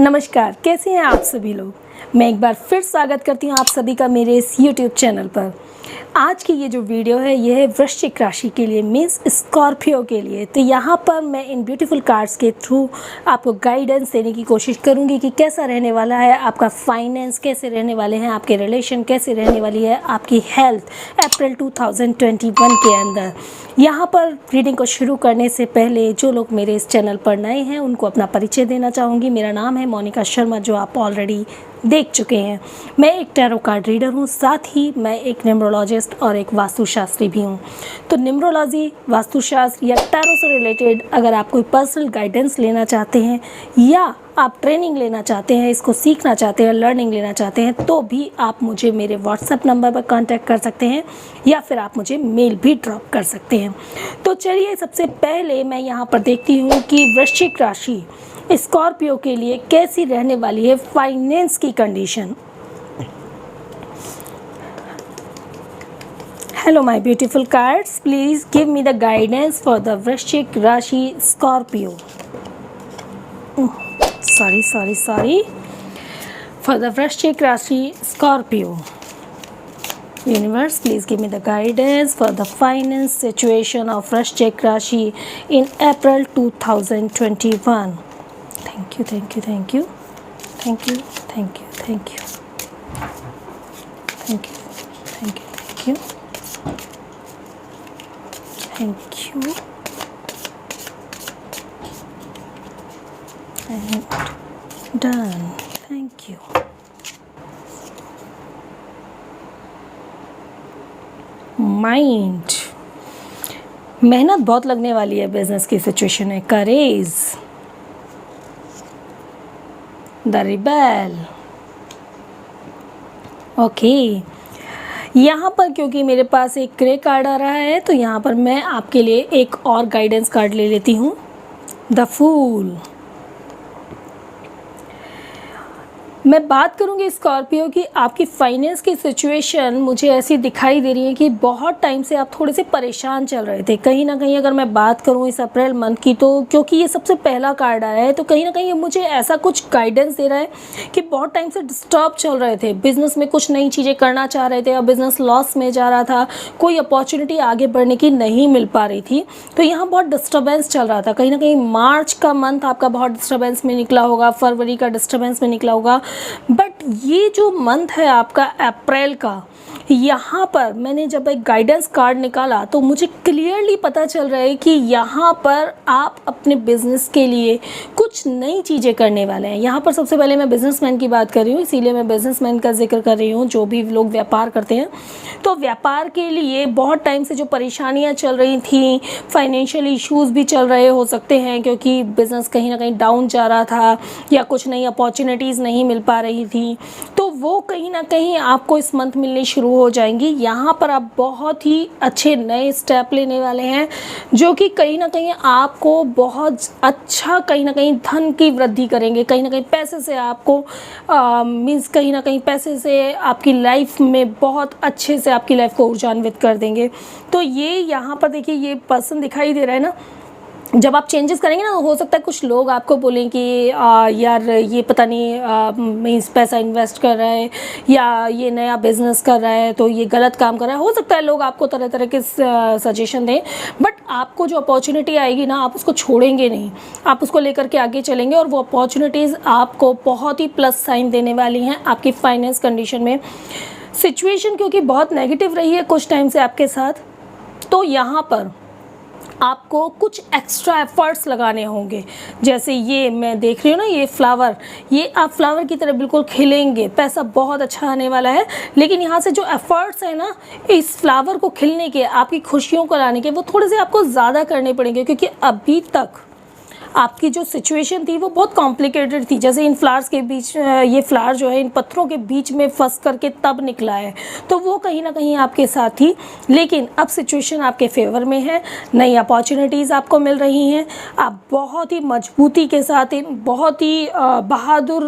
नमस्कार, कैसे हैं आप सभी लोग। मैं एक बार फिर स्वागत करती हूं आप सभी का मेरे इस YouTube चैनल पर। आज की ये जो वीडियो है ये है वृश्चिक राशि के लिए, मीन्स स्कॉर्पियो के लिए। तो यहाँ पर मैं इन ब्यूटीफुल कार्ड्स के थ्रू आपको गाइडेंस देने की कोशिश करूँगी कि कैसा रहने वाला है आपका फाइनेंस, कैसे रहने वाले हैं आपके रिलेशन, कैसे रहने वाली है आपकी हेल्थ अप्रैल 2021 के अंदर। यहाँ पर रीडिंग को शुरू करने से पहले जो लोग मेरे इस चैनल पर नए हैं उनको अपना परिचय देना चाहूँगी। मेरा नाम है मोनिका शर्मा, जो आप ऑलरेडी देख चुके हैं। मैं एक टैरो कार्ड रीडर हूँ, साथ ही मैं एक न्यूमरोलॉजिस्ट और एक वास्तुशास्त्री भी हूँ। तो न्यूमरोलॉजी, वास्तुशास्त्र या टैरो से रिलेटेड अगर आप कोई पर्सनल गाइडेंस लेना चाहते हैं या आप ट्रेनिंग लेना चाहते हैं, इसको सीखना चाहते हैं, लर्निंग लेना चाहते हैं, तो भी आप मुझे मेरे व्हाट्सएप नंबर पर कांटेक्ट कर सकते हैं या फिर आप मुझे मेल भी ड्रॉप कर सकते हैं। तो चलिए, सबसे पहले मैं यहाँ पर देखती हूँ कि वृश्चिक राशि स्कॉर्पियो के लिए कैसी रहने वाली है फाइनेंस की condition. Hello my beautiful cards, please give me the guidance for the वृश्चिक राशि Scorpio. Sorry. For the Vrishchik Rashi Scorpio. Universe, please give me the guidance for the finance situation of Vrishchik Rashi in April 2021. Thank you. Thank you. Thank you. Thank you. Thank you. Thank you. Thank you. Thank you. Thank you. Thank you. And done. Thank you. Mind, मेहनत बहुत लगने वाली है, business की situation है। करेज, the rebel. Okay, यहाँ पर क्योंकि मेरे पास एक ग्रे कार्ड आ रहा है तो यहाँ पर मैं आपके लिए एक और गाइडेंस कार्ड ले लेती हूँ, द फूल। मैं बात करूंगी स्कॉर्पियो की, आपकी फाइनेंस की सिचुएशन मुझे ऐसी दिखाई दे रही है कि बहुत टाइम से आप थोड़े से परेशान चल रहे थे। कहीं ना कहीं अगर मैं बात करूं इस अप्रैल मंथ की, तो क्योंकि ये सबसे पहला कार्ड आया है तो कहीं ना कहीं मुझे ऐसा कुछ गाइडेंस दे रहा है कि बहुत टाइम से डिस्टर्ब चल रहे थे, बिजनेस में कुछ नई चीज़ें करना चाह रहे थे और बिजनेस लॉस में जा रहा था, कोई अपॉर्चुनिटी आगे बढ़ने की नहीं मिल पा रही थी। तो यहाँ बहुत डिस्टर्बेंस चल रहा था। कहीं ना कहीं मार्च का मंथ आपका बहुत डिस्टर्बेंस में निकला होगा, फरवरी का डिस्टर्बेंस में निकला होगा, बट ये जो मंथ है आपका अप्रैल का, यहाँ पर मैंने जब एक गाइडेंस कार्ड निकाला तो मुझे क्लियरली पता चल रहा है कि यहाँ पर आप अपने बिजनेस के लिए कुछ नई चीज़ें करने वाले हैं। यहाँ पर सबसे पहले मैं बिजनेसमैन की बात कर रही हूँ, इसीलिए मैं बिजनेसमैन का जिक्र कर रही हूँ। जो भी लोग व्यापार करते हैं, तो व्यापार के लिए बहुत टाइम से जो परेशानियाँ चल रही थी, फाइनेंशियल इश्यूज़ भी चल रहे हो सकते हैं क्योंकि बिज़नेस कहीं ना कहीं डाउन जा रहा था या कुछ नई अपॉर्चुनिटीज़ नहीं मिल पा रही थी, तो वो कहीं ना कहीं आपको इस मंथ मिलनी शुरू हो जाएंगी। यहाँ पर आप बहुत ही अच्छे नए स्टेप लेने वाले हैं जो कि कहीं ना कहीं आपको बहुत अच्छा, कहीं ना कहीं धन की वृद्धि करेंगे। कहीं ना कहीं पैसे से आपको मीन्स कहीं ना कहीं पैसे से आपकी लाइफ में बहुत अच्छे से आपकी लाइफ को ऊर्जान्वित कर देंगे। तो ये यहाँ पर देखिए, ये पर्सन दिखाई दे रहा है ना, जब आप चेंजेस करेंगे ना, हो सकता है कुछ लोग आपको बोलें कि यार ये पता नहीं मीन्स पैसा इन्वेस्ट कर रहा है या ये नया बिजनेस कर रहा है तो ये गलत काम कर रहा है। हो सकता है लोग आपको तरह तरह के सजेशन दें, बट आपको जो अपॉर्चुनिटी आएगी ना, आप उसको छोड़ेंगे नहीं, आप उसको लेकर के आगे चलेंगे और वो अपॉर्चुनिटीज़ आपको बहुत ही प्लस साइन देने वाली हैं आपकी फाइनेंस कंडीशन में। सिचुएशन क्योंकि बहुत नेगेटिव रही है कुछ टाइम से आपके साथ, तो यहाँ पर आपको कुछ एक्स्ट्रा एफर्ट्स लगाने होंगे। जैसे ये मैं देख रही हूँ ना, ये फ्लावर, ये आप फ्लावर की तरह बिल्कुल खिलेंगे, पैसा बहुत अच्छा आने वाला है। लेकिन यहाँ से जो एफर्ट्स है ना इस फ्लावर को खिलने के, आपकी खुशियों को लाने के, वो थोड़े से आपको ज़्यादा करने पड़ेंगे क्योंकि अभी तक आपकी जो सिचुएशन थी वो बहुत कॉम्प्लिकेटेड थी। जैसे इन फ्लावर्स के बीच, ये फ्लावर जो है इन पत्थरों के बीच में फंस करके तब निकला है, तो वो कहीं ना कहीं आपके साथ थी। लेकिन अब सिचुएशन आपके फेवर में है, नई अपॉर्चुनिटीज़ आपको मिल रही हैं। आप बहुत ही मजबूती के साथ, बहुत ही बहादुर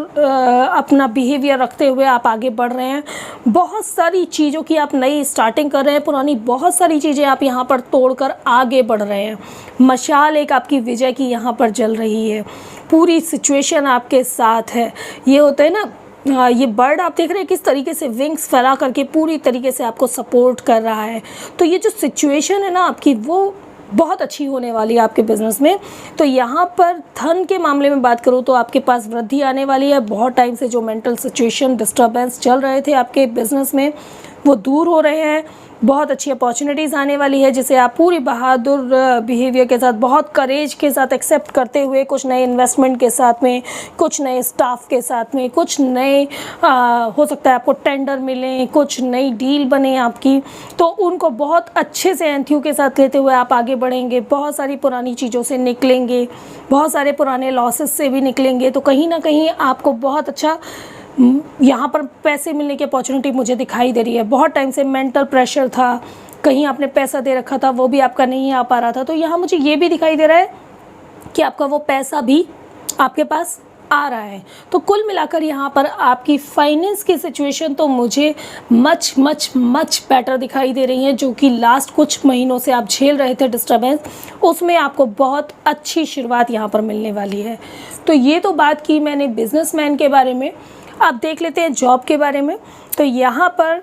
अपना बिहेवियर रखते हुए आप आगे बढ़ रहे हैं। बहुत सारी चीज़ों की आप नई स्टार्टिंग कर रहे हैं, पुरानी बहुत सारी चीज़ें आप यहाँ पर तोड़कर आगे बढ़ रहे हैं। मशाल एक आपकी विजय की यहाँ पर जल रही है, पूरी सिचुएशन आपके साथ है। ये होता है ना, ये बर्ड आप देख रहे हैं किस तरीके से विंग्स फैला करके पूरी तरीके से आपको सपोर्ट कर रहा है। तो ये जो सिचुएशन है ना आपकी, वो बहुत अच्छी होने वाली है आपके बिज़नेस में। तो यहाँ पर धन के मामले में बात करूँ तो आपके पास वृद्धि आने वाली है। बहुत टाइम से जो मेंटल सिचुएशन डिस्टर्बेंस चल रहे थे आपके बिज़नेस में, वो दूर हो रहे हैं। बहुत अच्छी अपॉर्चुनिटीज़ आने वाली है, जिसे आप पूरी बहादुर बिहेवियर के साथ, बहुत करेज के साथ एक्सेप्ट करते हुए, कुछ नए इन्वेस्टमेंट के साथ में, कुछ नए स्टाफ के साथ में, कुछ नए हो सकता है आपको टेंडर मिलें, कुछ नई डील बने आपकी, तो उनको बहुत अच्छे से एंथ्यू के साथ लेते हुए आप आगे बढ़ेंगे। बहुत सारी पुरानी चीज़ों से निकलेंगे, बहुत सारे पुराने लॉसेस से भी निकलेंगे। तो कहीं ना कहीं आपको बहुत अच्छा यहाँ पर पैसे मिलने की अपॉर्चुनिटी मुझे दिखाई दे रही है। बहुत टाइम से मेंटल प्रेशर था, कहीं आपने पैसा दे रखा था वो भी आपका नहीं आ पा रहा था, तो यहाँ मुझे ये भी दिखाई दे रहा है कि आपका वो पैसा भी आपके पास आ रहा है। तो कुल मिलाकर यहाँ पर आपकी फाइनेंस की सिचुएशन तो मुझे मच मच मच बेटर दिखाई दे रही है। जो कि लास्ट कुछ महीनों से आप झेल रहे थे डिस्टर्बेंस, उसमें आपको बहुत अच्छी शुरुआत यहाँ पर मिलने वाली है। तो ये तो बात की मैंने बिजनेसमैन के बारे में। आप देख लेते हैं जॉब के बारे में। तो यहाँ पर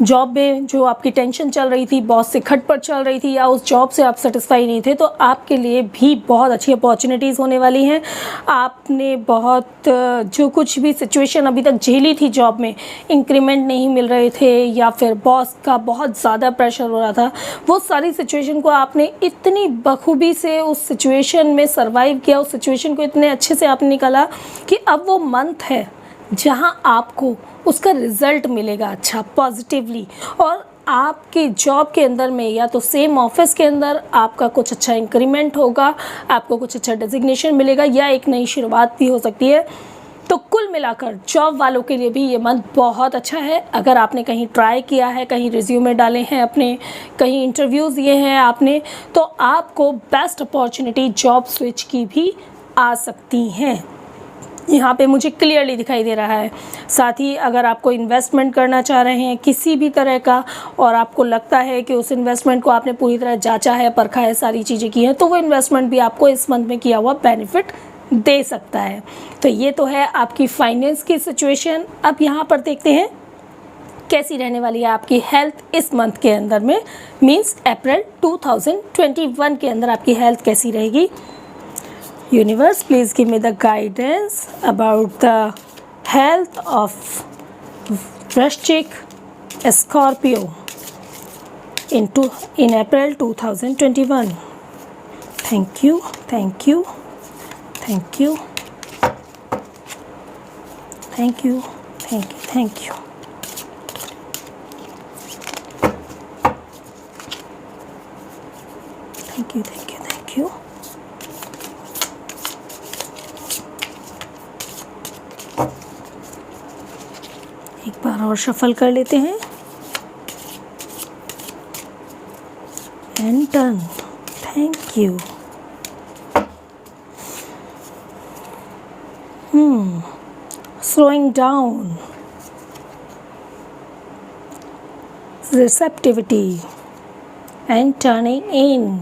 जॉब में जो आपकी टेंशन चल रही थी, बॉस से खटपट चल रही थी, या उस जॉब से आप सेटिस्फाई नहीं थे, तो आपके लिए भी बहुत अच्छी अपॉर्चुनिटीज़ होने वाली हैं। आपने बहुत जो कुछ भी सिचुएशन अभी तक झेली थी जॉब में, इंक्रीमेंट नहीं मिल रहे थे या फिर बॉस का बहुत ज़्यादा प्रेशर हो रहा था, वो सारी सिचुएशन को आपने इतनी बखूबी से उस सिचुएशन में सर्वाइव किया, उस सिचुएशन को इतने अच्छे से आपने निकाला कि अब वो मंथ है जहां आपको उसका रिज़ल्ट मिलेगा अच्छा पॉजिटिवली। और आपके जॉब के अंदर में या तो सेम ऑफिस के अंदर आपका कुछ अच्छा इंक्रीमेंट होगा, आपको कुछ अच्छा डेजिग्नेशन मिलेगा, या एक नई शुरुआत भी हो सकती है। तो कुल मिलाकर जॉब वालों के लिए भी ये मंथ बहुत अच्छा है। अगर आपने कहीं ट्राई किया है, कहीं रिज्यूमे डाले हैं अपने, कहीं इंटरव्यूज़ दिए हैं आपने, तो आपको बेस्ट अपॉर्चुनिटी जॉब स्विच की भी आ सकती हैं। यहाँ पे मुझे क्लियरली दिखाई दे रहा है। साथ ही अगर आपको इन्वेस्टमेंट करना चाह रहे हैं किसी भी तरह का, और आपको लगता है कि उस इन्वेस्टमेंट को आपने पूरी तरह जांचा है, परखा है, सारी चीज़ें की हैं, तो वो इन्वेस्टमेंट भी आपको इस मंथ में किया हुआ बेनिफिट दे सकता है। तो ये तो है आपकी फाइनेंस की सिचुएशन। अब यहाँ पर देखते हैं कैसी रहने वाली है आपकी हेल्थ इस मंथ के अंदर में, मीन्स अप्रैल 2021 के अंदर आपकी हेल्थ कैसी रहेगी। Universe, please give me the guidance about the health of Vrishchik Scorpio in April 2021. Thank you, thank you, thank you, thank you, thank you, thank you. Thank you, thank you, thank you. एक बार और shuffle कर लेते हैं। And done. Thank you. Slowing down, receptivity and turning in.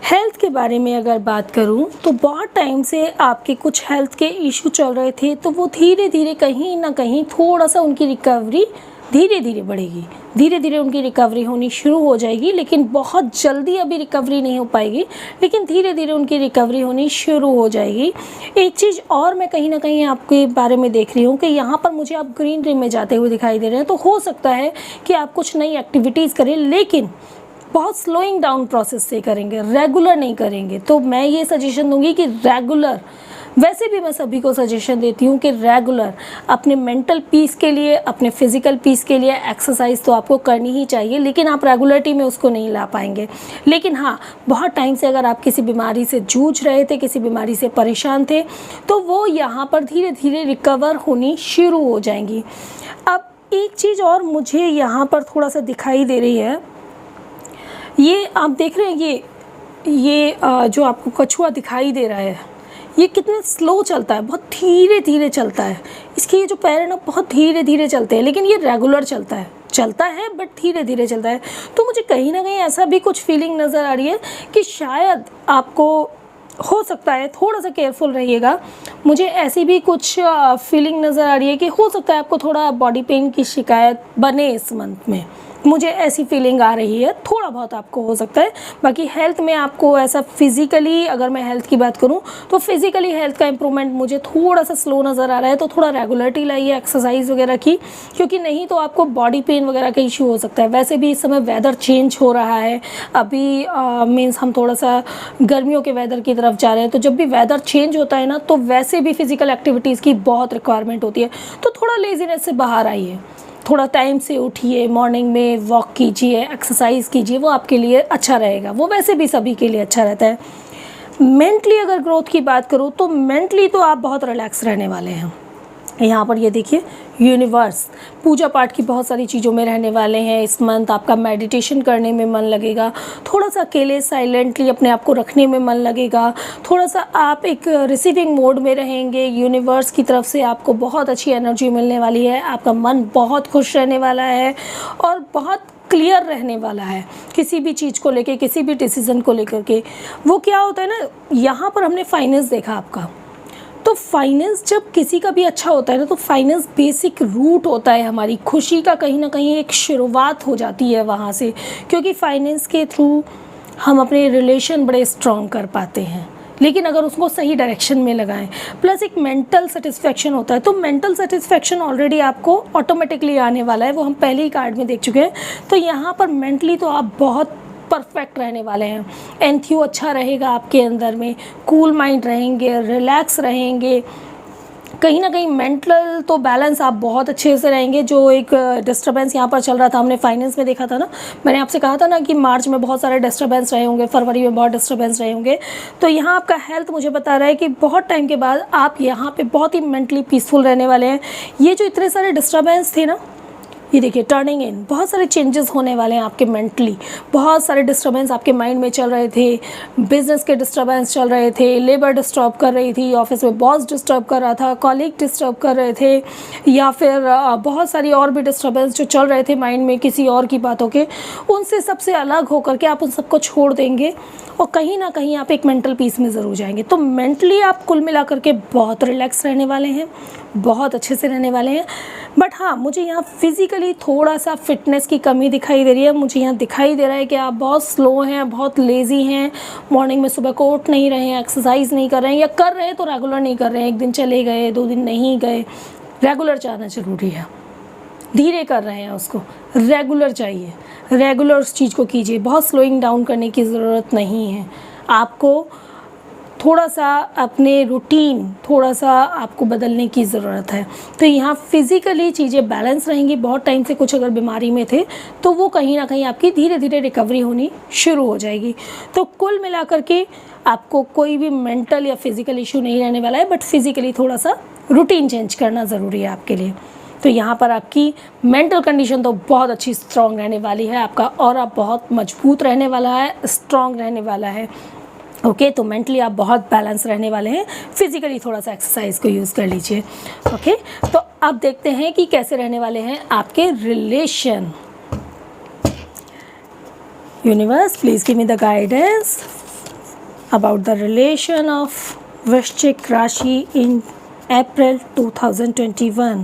Health के बारे में अगर बात करूं तो बहुत टाइम से आपके कुछ हेल्थ के इशू चल रहे थे, तो वो धीरे धीरे कहीं ना कहीं थोड़ा सा उनकी रिकवरी धीरे धीरे बढ़ेगी, धीरे धीरे उनकी रिकवरी होनी शुरू हो जाएगी। लेकिन बहुत जल्दी अभी रिकवरी नहीं हो पाएगी, लेकिन धीरे धीरे उनकी रिकवरी होनी शुरू हो जाएगी। एक चीज़ और मैं कहीं ना कहीं आपके बारे में देख रही हूँ कि यहाँ पर मुझे आप ग्रीनरी में जाते हुए दिखाई दे रहे हैं। तो हो सकता है कि आप कुछ नई एक्टिविटीज़ करें, लेकिन बहुत स्लोइंग डाउन प्रोसेस से करेंगे, रेगुलर नहीं करेंगे। तो मैं ये सजेशन दूंगी कि रेगुलर, वैसे भी मैं सभी को सजेशन देती हूँ कि रेगुलर अपने मेंटल पीस के लिए, अपने फिजिकल पीस के लिए एक्सरसाइज तो आपको करनी ही चाहिए, लेकिन आप रेगुलरिटी में उसको नहीं ला पाएंगे। लेकिन हाँ, बहुत टाइम से अगर आप किसी बीमारी से जूझ रहे थे, किसी बीमारी से परेशान थे, तो वो यहाँ पर धीरे धीरे रिकवर होनी शुरू हो जाएंगी। अब एक चीज़ और मुझे यहाँ पर थोड़ा सा दिखाई दे रही है, ये आप देख रहे हैं, ये जो आपको कछुआ दिखाई दे रहा है, ये कितने स्लो चलता है, बहुत धीरे धीरे चलता है। इसके ये जो पैर है ना, बहुत धीरे धीरे चलते हैं, लेकिन ये रेगुलर चलता है बट धीरे धीरे चलता है। तो मुझे कहीं ना कहीं ऐसा भी कुछ फीलिंग नज़र आ रही है कि शायद आपको हो सकता है थोड़ा सा केयरफुल रहिएगा। मुझे ऐसी भी कुछ फीलिंग नज़र आ रही है कि हो सकता है आपको थोड़ा बॉडी पेन की शिकायत बने इस मंथ में, मुझे ऐसी फीलिंग आ रही है, थोड़ा बहुत आपको हो सकता है। बाकी हेल्थ में आपको ऐसा फिज़िकली, अगर मैं हेल्थ की बात करूं तो फिज़िकली हेल्थ का इंप्रूवमेंट मुझे थोड़ा सा स्लो नज़र आ रहा है। तो थोड़ा रेगुलरिटी लाइए एक्सरसाइज वगैरह की, क्योंकि नहीं तो आपको बॉडी पेन वगैरह का इशू हो सकता है। वैसे भी इस समय वेदर चेंज हो रहा है, अभी मीन्स हम थोड़ा सा गर्मियों के वेदर की तरफ जा रहे हैं। तो जब भी वेदर चेंज होता है ना, तो वैसे भी फिज़िकल एक्टिविटीज़ की बहुत रिक्वायरमेंट होती है। तो थोड़ा लेजीनेस से बाहर आइए, थोड़ा टाइम से उठिए, मॉर्निंग में वॉक कीजिए, एक्सरसाइज कीजिए, वो आपके लिए अच्छा रहेगा। वो वैसे भी सभी के लिए अच्छा रहता है। मेंटली अगर ग्रोथ की बात करूँ तो मेंटली तो आप बहुत रिलैक्स रहने वाले हैं। यहाँ पर ये देखिए यूनिवर्स, पूजा पाठ की बहुत सारी चीज़ों में रहने वाले हैं इस मंथ। आपका मेडिटेशन करने में मन लगेगा, थोड़ा सा अकेले साइलेंटली अपने आप को रखने में मन लगेगा, थोड़ा सा आप एक रिसीविंग मोड में रहेंगे। यूनिवर्स की तरफ से आपको बहुत अच्छी एनर्जी मिलने वाली है, आपका मन बहुत खुश रहने वाला है और बहुत क्लियर रहने वाला है किसी भी चीज़ को लेके, किसी भी डिसीज़न को लेकर के। वो क्या होता है ना, यहाँ पर हमने फाइनेंस देखा आपका, तो फाइनेंस जब किसी का भी अच्छा होता है ना, तो फाइनेंस बेसिक रूट होता है हमारी खुशी का, कहीं ना कहीं एक शुरुआत हो जाती है वहाँ से, क्योंकि फाइनेंस के थ्रू हम अपने रिलेशन बड़े स्ट्रॉन्ग कर पाते हैं, लेकिन अगर उसको सही डायरेक्शन में लगाएं। प्लस एक मेंटल सेटिस्फेक्शन होता है, तो मेंटल सेटिस्फेक्शन ऑलरेडी आपको ऑटोमेटिकली आने वाला है, वो हम पहले ही कार्ड में देख चुके हैं। तो यहाँ पर मेंटली तो आप बहुत परफेक्ट रहने वाले हैं। एंथ्यू अच्छा रहेगा आपके अंदर में, कूल माइंड रहेंगे, रिलैक्स रहेंगे, कहीं ना कहीं मेंटल तो बैलेंस आप बहुत अच्छे से रहेंगे। जो एक डिस्टर्बेंस यहाँ पर चल रहा था, हमने फाइनेंस में देखा था ना, मैंने आपसे कहा था ना कि मार्च में बहुत सारे डिस्टर्बेंस रहे होंगे, फरवरी में बहुत डिस्टर्बेंस रहे होंगे। तो यहाँ आपका हेल्थ मुझे बता रहा है कि बहुत टाइम के बाद आप यहाँ पे बहुत ही मेंटली पीसफुल रहने वाले हैं। ये जो इतने सारे डिस्टर्बेंस थे ना, ये देखिए टर्निंग इन, बहुत सारे चेंजेस होने वाले हैं आपके मेंटली। बहुत सारे डिस्टर्बेंस आपके माइंड में चल रहे थे, बिजनेस के डिस्टर्बेंस चल रहे थे, लेबर डिस्टर्ब कर रही थी, ऑफिस में बॉस डिस्टर्ब कर रहा था, कॉलीग डिस्टर्ब कर रहे थे, या फिर बहुत सारी और भी डिस्टर्बेंस जो चल रहे थे माइंड में किसी और की बातों के, उनसे सबसे अलग होकर के आप उन सबको छोड़ देंगे और कहीं ना कहीं आप एक मेंटल पीस में ज़रूर जाएंगे। तो मेंटली आप कुल मिला करके बहुत रिलैक्स रहने वाले हैं, बहुत अच्छे से रहने वाले हैं। बट हाँ, मुझे यहाँ फिज़िकली थोड़ा सा फिटनेस की कमी दिखाई दे रही है। मुझे यहाँ दिखाई दे रहा है कि आप बहुत स्लो हैं, बहुत लेज़ी हैं, मॉर्निंग में सुबह को उठ नहीं रहे हैं, एक्सरसाइज नहीं कर रहे हैं, या कर रहे हैं तो रेगुलर नहीं कर रहे हैं। एक दिन चले गए, 2 दिन नहीं गए, रेगुलर जाना ज़रूरी है। धीरे कर रहे हैं उसको, रेगुलर चाहिए, रेगुलर उस चीज़ को कीजिए। बहुत स्लोइंग डाउन करने की ज़रूरत नहीं है आपको, थोड़ा सा अपने रूटीन थोड़ा सा आपको बदलने की ज़रूरत है। तो यहाँ फिज़िकली चीज़ें बैलेंस रहेंगी। बहुत टाइम से कुछ अगर बीमारी में थे तो वो कहीं ना कहीं आपकी धीरे धीरे रिकवरी होनी शुरू हो जाएगी। तो कुल मिलाकर के आपको कोई भी मेंटल या फिज़िकल इशू नहीं रहने वाला है, बट फिज़िकली थोड़ा सा रूटीन चेंज करना ज़रूरी है आपके लिए। तो यहाँ पर आपकी मेंटल कंडीशन तो बहुत अच्छी स्ट्रॉन्ग रहने वाली है, आपका ऑरा बहुत मजबूत रहने वाला है, स्ट्रॉन्ग रहने वाला है। ओके, तो मेंटली आप बहुत बैलेंस रहने वाले हैं। फिजिकली थोड़ा सा एक्सरसाइज को यूज़ कर लीजिए। ओके, तो अब देखते हैं कि कैसे रहने वाले हैं आपके relation. Universe, please give me the guidance about the relation of वृश्चिक राशि इन April 2021.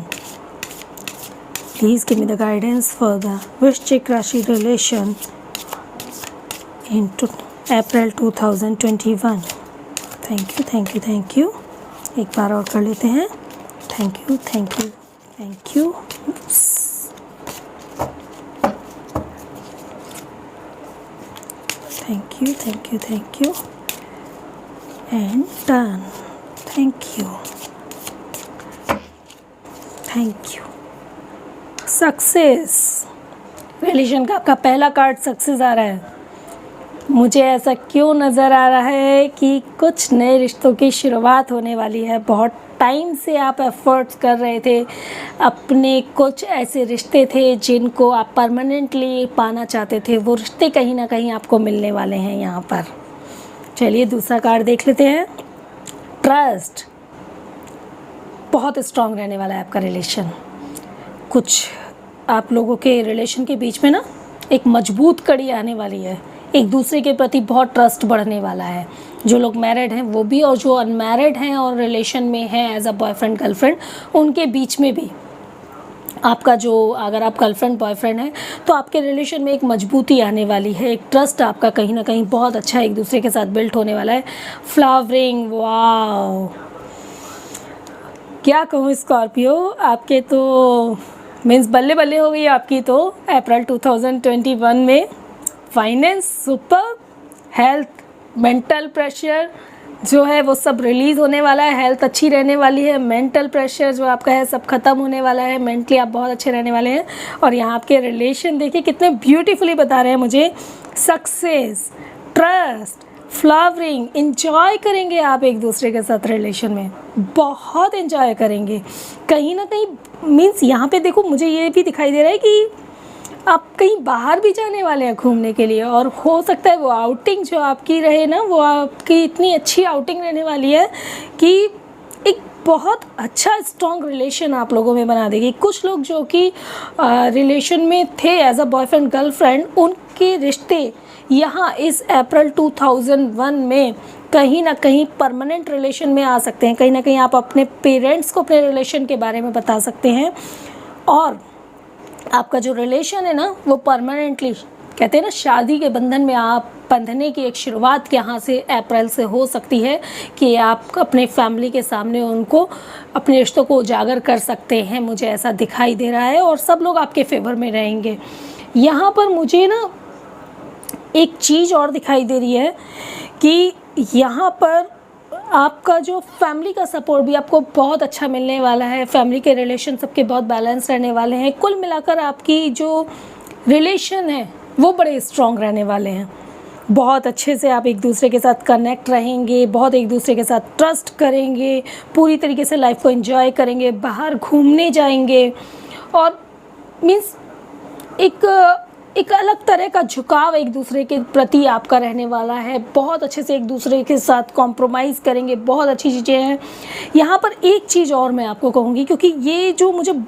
Please give me the guidance for the Vrishchik Rashi relation in April 2021. Thank you, thank you, thank you. एक बार और कर लेते हैं। Thank you, thank you, thank you. Thank you, thank you, thank you. And done. Thank you. Thank you. Success, relation का आपका पहला card success आ रहा है। मुझे ऐसा क्यों नज़र आ रहा है कि कुछ नए रिश्तों की शुरुआत होने वाली है। बहुत टाइम से आप एफर्ट्स कर रहे थे, अपने कुछ ऐसे रिश्ते थे जिनको आप परमानेंटली पाना चाहते थे, वो रिश्ते कहीं ना कहीं आपको मिलने वाले हैं यहाँ पर। चलिए दूसरा कार्ड देख लेते हैं। ट्रस्ट, बहुत स्ट्रॉन्ग रहने वाला है आपका रिलेशन। कुछ आप लोगों के रिलेशन के बीच में ना एक मजबूत कड़ी आने वाली है, एक दूसरे के प्रति बहुत ट्रस्ट बढ़ने वाला है। जो लोग मैरिड हैं वो भी, और जो अनमैरिड हैं और रिलेशन में हैं एज अ बॉयफ्रेंड गर्लफ्रेंड, उनके बीच में भी आपका जो, अगर आप गर्लफ्रेंड बॉयफ्रेंड हैं तो आपके रिलेशन में एक मजबूती आने वाली है, एक ट्रस्ट आपका कहीं ना कहीं बहुत अच्छा एक दूसरे के साथ बिल्ट होने वाला है। फ्लावरिंग, वाओ, क्या कहूँ स्कॉर्पियो, आपके तो मीन्स बल्ले बल्ले हो गई आपकी तो अप्रैल 2021 में। Finance super, health, mental pressure जो है वो सब रिलीज़ होने वाला है, हेल्थ अच्छी रहने वाली है, मेंटल प्रेशर जो आपका है सब खत्म होने वाला है, मेंटली आप बहुत अच्छे रहने वाले हैं। और यहाँ आपके रिलेशन देखिए कितने ब्यूटीफुली बता रहे हैं मुझे, सक्सेस, ट्रस्ट, फ्लावरिंग, इंजॉय करेंगे आप एक दूसरे के साथ रिलेशन में, बहुत इंजॉय करेंगे कहीं ना कहीं। मीन्स यहाँ पे देखो मुझे ये भी दिखाई दे रहा है कि आप कहीं बाहर भी जाने वाले हैं घूमने के लिए, और हो सकता है वो आउटिंग जो आपकी रहे ना, वो आपकी इतनी अच्छी आउटिंग रहने वाली है कि एक बहुत अच्छा स्ट्रॉन्ग रिलेशन आप लोगों में बना देगी। कुछ लोग जो कि रिलेशन में थे एज अ बॉयफ्रेंड गर्लफ्रेंड, उनके रिश्ते यहाँ इस अप्रैल 2001 में कहीं ना कहीं परमानेंट रिलेशन में आ सकते हैं। कहीं ना कहीं आप अपने पेरेंट्स को अपने रिलेशन के बारे में बता सकते हैं, और आपका जो रिलेशन है ना वो परमानेंटली, कहते हैं ना शादी के बंधन में आप बंधने की एक शुरुआत यहाँ से अप्रैल से हो सकती है कि आप अपने फैमिली के सामने उनको अपने रिश्तों को उजागर कर सकते हैं। मुझे ऐसा दिखाई दे रहा है और सब लोग आपके फेवर में रहेंगे। यहाँ पर मुझे ना एक चीज़ और दिखाई दे रही है कि यहाँ पर आपका जो फैमिली का सपोर्ट भी आपको बहुत अच्छा मिलने वाला है। फैमिली के रिलेशन सबके बहुत बैलेंस रहने वाले हैं। कुल मिलाकर आपकी जो रिलेशन है वो बड़े स्ट्रॉन्ग रहने वाले हैं। बहुत अच्छे से आप एक दूसरे के साथ कनेक्ट रहेंगे, बहुत एक दूसरे के साथ ट्रस्ट करेंगे, पूरी तरीके से लाइफ को एंजॉय करेंगे, बाहर घूमने जाएंगे, और मीन्स एक अलग तरह का झुकाव एक दूसरे के प्रति आपका रहने वाला है। बहुत अच्छे से एक दूसरे के साथ कॉम्प्रोमाइज़ करेंगे, बहुत अच्छी चीज़ें हैं। यहाँ पर एक चीज़ और मैं आपको कहूँगी, क्योंकि ये जो मुझे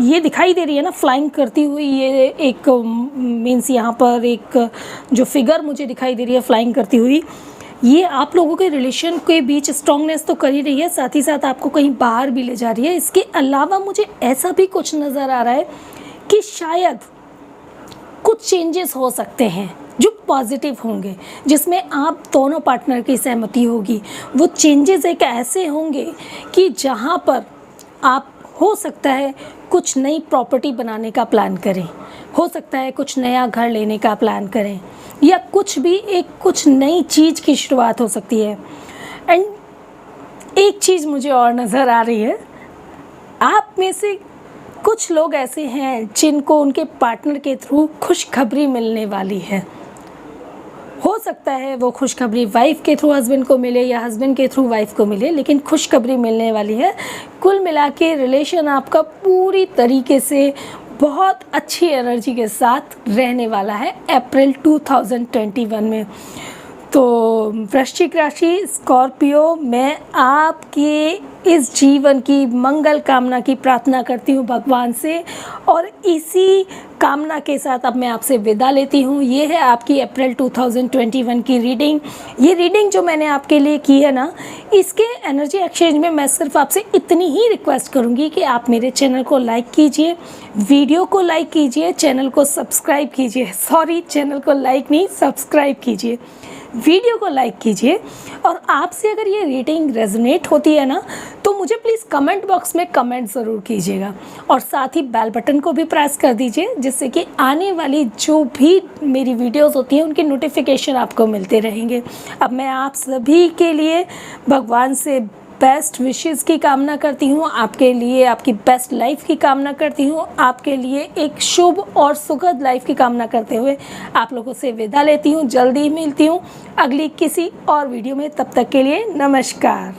ये दिखाई दे रही है ना फ्लाइंग करती हुई, ये एक मीन्स यहाँ पर एक जो फिगर मुझे दिखाई दे रही है फ्लाइंग करती हुई, ये आप लोगों के रिलेशन के बीच स्ट्रॉन्गनेस तो कर ही रही है, साथ ही साथ आपको कहीं बाहर भी ले जा रही है। इसके अलावा मुझे ऐसा भी कुछ नज़र आ रहा है कि शायद कुछ चेंजेस हो सकते हैं जो पॉजिटिव होंगे, जिसमें आप दोनों पार्टनर की सहमति होगी। वो चेंजेस एक ऐसे होंगे कि जहाँ पर आप हो सकता है कुछ नई प्रॉपर्टी बनाने का प्लान करें, हो सकता है कुछ नया घर लेने का प्लान करें, या कुछ भी कुछ नई चीज़ की शुरुआत हो सकती है। एंड एक चीज़ मुझे और नज़र आ रही है, आप में से कुछ लोग ऐसे हैं जिनको उनके पार्टनर के थ्रू खुशखबरी मिलने वाली है। हो सकता है वो खुशखबरी वाइफ के थ्रू हस्बैंड को मिले या हस्बैंड के थ्रू वाइफ को मिले, लेकिन खुशखबरी मिलने वाली है। कुल मिला के रिलेशन आपका पूरी तरीके से बहुत अच्छी एनर्जी के साथ रहने वाला है अप्रैल 2021 में। तो वृश्चिक राशि, स्कॉर्पियो, मैं आपके इस जीवन की मंगल कामना की प्रार्थना करती हूँ भगवान से, और इसी कामना के साथ अब मैं आपसे विदा लेती हूँ। ये है आपकी अप्रैल 2021 की रीडिंग। ये रीडिंग जो मैंने आपके लिए की है ना, इसके एनर्जी एक्सचेंज में मैं सिर्फ आपसे इतनी ही रिक्वेस्ट करूँगी कि आप मेरे चैनल को लाइक कीजिए, वीडियो को लाइक कीजिए, चैनल को सब्सक्राइब कीजिए, सॉरी चैनल को लाइक नहीं सब्सक्राइब कीजिए, वीडियो को लाइक कीजिए। और आपसे अगर ये रीडिंग रेजोनेट होती है ना, तो मुझे प्लीज़ कमेंट बॉक्स में कमेंट ज़रूर कीजिएगा, और साथ ही बेल बटन को भी प्रेस कर दीजिए, जिससे कि आने वाली जो भी मेरी वीडियोस होती हैं उनके नोटिफिकेशन आपको मिलते रहेंगे। अब मैं आप सभी के लिए भगवान से बेस्ट विशेस की कामना करती हूँ, आपके लिए आपकी बेस्ट लाइफ की कामना करती हूँ, आपके लिए एक शुभ और सुखद लाइफ की कामना करते हुए आप लोगों से विदा लेती हूँ। जल्दी मिलती हूँ अगली किसी और वीडियो में, तब तक के लिए नमस्कार।